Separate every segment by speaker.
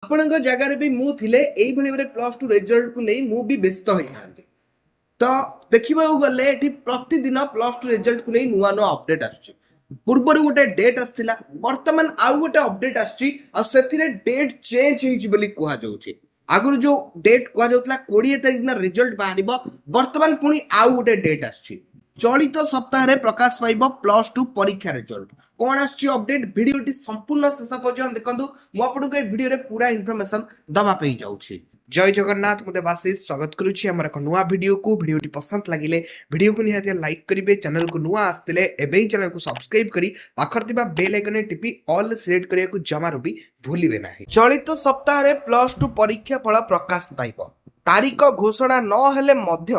Speaker 1: ଆପଣଙ୍କ ଜାଗାରେ ବି ମୁଁ ଥିଲେ ଏଇଭଳି ଭାବରେ ପ୍ଲସ୍ ଟୁ ରେଜଲ୍ଟକୁ ନେଇ ମୁଁ ବି ବ୍ୟସ୍ତ ହୋଇଥାନ୍ତି। ତ ଦେଖିବାକୁ ଗଲେ ଏଠି ପ୍ରତିଦିନ ପ୍ଲସ୍ ଟୁ ରେଜଲ୍ଟକୁ ନେଇ ନୂଆ ନୂଆ ଅପଡେଟ୍ ଆସୁଛି। ପୂର୍ବରୁ ଗୋଟେ ଡେଟ୍ ଆସିଥିଲା, ବର୍ତ୍ତମାନ ଆଉ ଗୋଟେ ଅପଡେଟ୍ ଆସୁଛି ଆଉ ସେଥିରେ ଡେଟ୍ ଚେଞ୍ଜ ହେଇଛି ବୋଲି କୁହାଯାଉଛି। ଆଗରୁ ଯୋଉ ଡେଟ୍ କୁହାଯାଉଥିଲା 20 ତାରିଖ ଦିନ ରେଜଲ୍ଟ ବାହାରିବ, ବର୍ତ୍ତମାନ ପୁଣି ଆଉ ଗୋଟେ ଡେଟ୍ ଆସିଛି। ଚଳିତ ସପ୍ତାହରେ ପ୍ରକାଶ ପାଇବ ପ୍ଲସ୍ ଟୁ ପରୀକ୍ଷା ରେଜଲ୍ଟ। କଣ ଆସିଛି ଅପଡେଟ୍, ଭିଡିଓଟି ସମ୍ପୂର୍ଣ୍ଣ ଶେଷ ପର୍ଯ୍ୟନ୍ତ ଦେଖନ୍ତୁ। ମୁଁ ଆପଣଙ୍କୁ এই ভিডিওরে পুরা ইনফরমেশন দবা পেয়ে যাচ্ছি। জয় জগন্নাথ, মু দেবাশিষ স্বাগত করুছি আমার এক নূয়া ভিডিওକୁ। ভিডিওটি পছন্দ লাগিলে ভিডিওକୁ নিহাতি লাইক করিবে, চ্যানেলକୁ নূଆ আসলে এবেই চ্যানেলକୁ সবস্ক্রাইব করি পাখরে থিবা বেল আইকনে টিপি অল সিলেক্ট করিয়াকু জমাରୁ ବି ভুলিবে ନାହିଁ। চলিত সপ্তাহে প্লস টু পরীক্ষা ফল প্রকাশ পাইব। তারিখ ঘোষণা ন হেলে মধ্য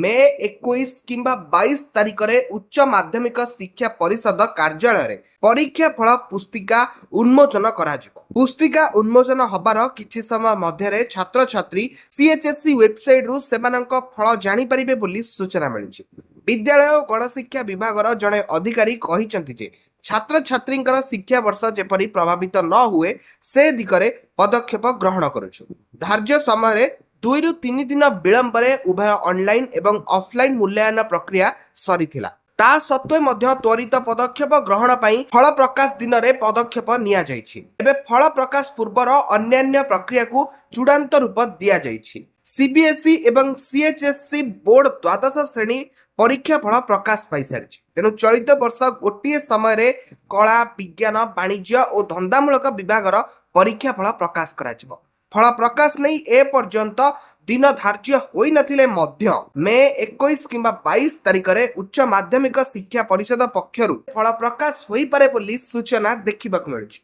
Speaker 1: মে 21 কিংবা 22 তারিখরে উচ্চ মাধ্যমিক শিক্ষা পরিষদ কার্যালয়ে পরীক্ষা ফল পুস্তিকা উন্মোচন করা যাব। পুস্তিকা উন্মোচন হবার কিছু সময় মধ্যে ছাত্রছাত্রী সিএচএসসি ওয়েবসাইট রু সেমানଙ୍କ ফল জানি পারিবে বলি সূচনা মিলিছে। বিদ্যালয় ও গণশিক্ষা বিভাগর জনে অধিকারী কহিଛନ୍ତି যে ছাত্রছাত্রীଙ୍କର শিক্ষা বর্ষ যেপরি প্রভাবিত ন হুয়ে সে দিগরে পদক্ষেপ গ্রহণ করুଛୁ। ধার্য সময়ে 2 ରୁ 3 ଦିନ ବିଳମ୍ବରେ ଉଭୟ ଅନଲାଇନ୍ ଏବଂ ଅଫଲାଇନ୍ ମୂଲ୍ୟାୟନ ପ୍ରକ୍ରିୟା ସରିଥିଲା। ତା ସତ୍ତ୍ୱେ ମଧ୍ୟ ତ୍ୱରିତ ପଦକ୍ଷେପ ଗ୍ରହଣ ପାଇଁ ଫଳ ପ୍ରକାଶ ଦିନରେ ପଦକ୍ଷେପ ନିଆଯାଇଛି। ଏବେ ଫଳ ପ୍ରକାଶ ପୂର୍ବର ଅନ୍ୟାନ୍ୟ ପ୍ରକ୍ରିୟାକୁ ଚୂଡ଼ାନ୍ତ ରୂପ ଦିଆଯାଇଛି। ସିବିଏସ୍ଇ ଏବଂ ସିଏଚ୍ଏସ୍ସି ବୋର୍ଡ ଦ୍ୱାଦଶ ଶ୍ରେଣୀ ପରୀକ୍ଷା ଫଳ ପ୍ରକାଶ ପାଇସାରିଛି। ତେଣୁ ଚଳିତ ବର୍ଷ ଗୋଟିଏ ସମୟରେ କଳା, ବିଜ୍ଞାନ, ବାଣିଜ୍ୟ ଓ ଧନ୍ଦାମୂଳକ ବିଭାଗର ପରୀକ୍ଷା ଫଳ ପ୍ରକାଶ କରାଯିବ। ଫଳ ପ୍ରକାଶ ନେଇ ଏ ପର୍ଯ୍ୟନ୍ତ ଦିନ ଧାର୍ଯ୍ୟ ହୋଇନଥିଲେ ମଧ୍ୟ ମେ 21 କିମ୍ବା 22 ତାରିଖରେ ଉଚ୍ଚ ମାଧ୍ୟମିକ ଶିକ୍ଷା ପରିଷଦ ପକ୍ଷରୁ ଫଳ ପ୍ରକାଶ ହୋଇପାରେ ବୋଲି ସୂଚନା ଦେଖିବାକୁ ମିଳୁଛି।